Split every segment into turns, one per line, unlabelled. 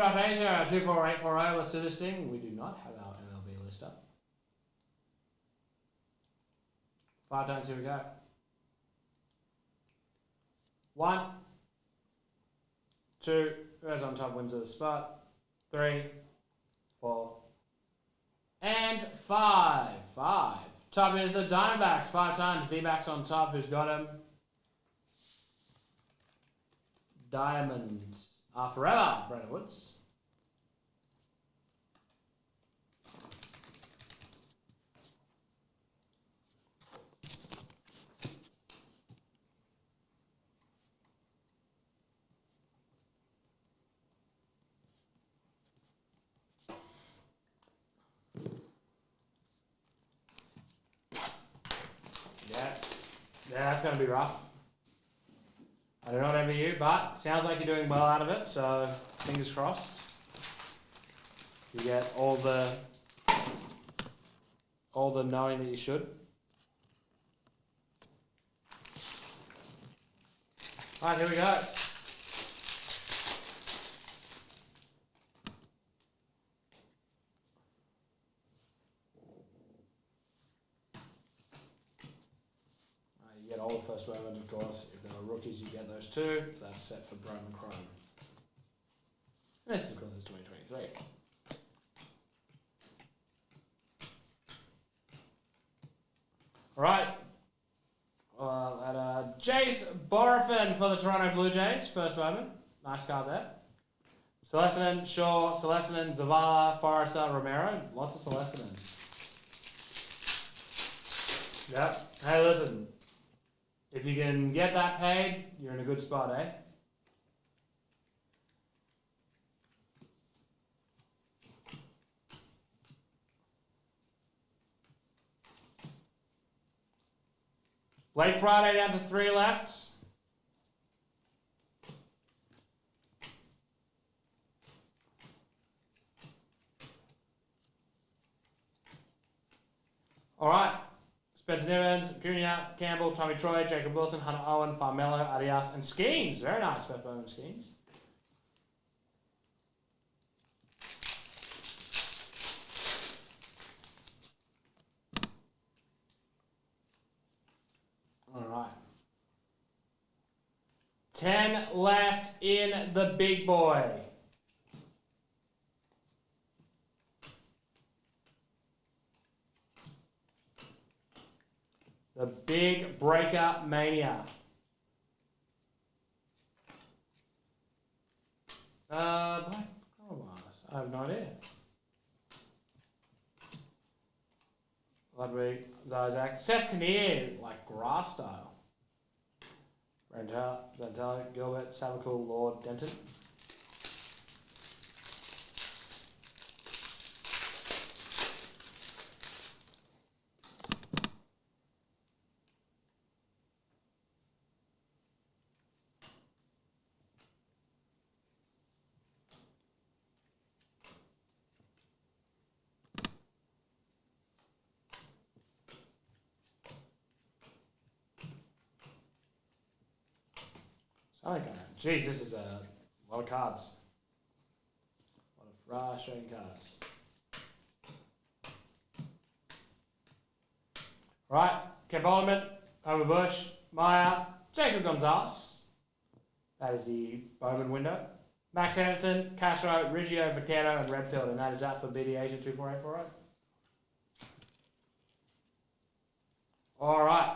Overdraft Asia 24840. Let's do this thing. We do not have our MLB list up. 5 times, here we go. 1, 2, whoever's on top wins the spot. 3, 4, and 5. 5. Top is the Diamondbacks. 5 times. D-backs on top. Who's got him? Diamonds are forever. Brandon Woods. Yeah, that's going to be rough. I do not envy you, but sounds like you're doing well out of it, so fingers crossed. You get all the knowing that you should. Alright, here we go. You get all the first Bowman, of course. If there are rookies, you get those two. That's set for Bowman Chrome. And this is, of course, is 2023. Alright. Jace Borafin for the Toronto Blue Jays. First Bowman. Nice card there. Celestinen, Shaw, Celestinen, Zavala, Forrester, Romero. Lots of Celestinen. Yep. Hey, listen. If you can get that paid, you're in a good spot, eh? Late Friday down to 3 left. All right. Spencer Nivens, Cunha, Campbell, Tommy Troy, Jacob Wilson, Hunter Owen, Farmello, Arias, and Skeens. Very nice, Beth Bowman Skeens. All right. 10 left in the big boy. The big breakup mania. Black Coronavirus. I have no idea. Ludwig, Zizak, Seth Kinnear, like grass style. Zantelli, Gilbert, Savakul, Lord, Denton. Jeez, this is a lot of cards. A lot of frustrating cards. Right, Kemp Alderman, Homer Bush, Meyer, Jacob Gonzalez. That is the Bowman window. Max Anderson, Castro, Riggio, Vaquero, and Redfield, and that is that for BD Asia 24840. All right.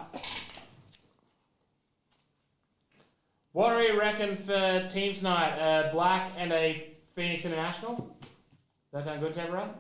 What do we reckon for team tonight? Black and a Phoenix International? Does that sound good, Temperate?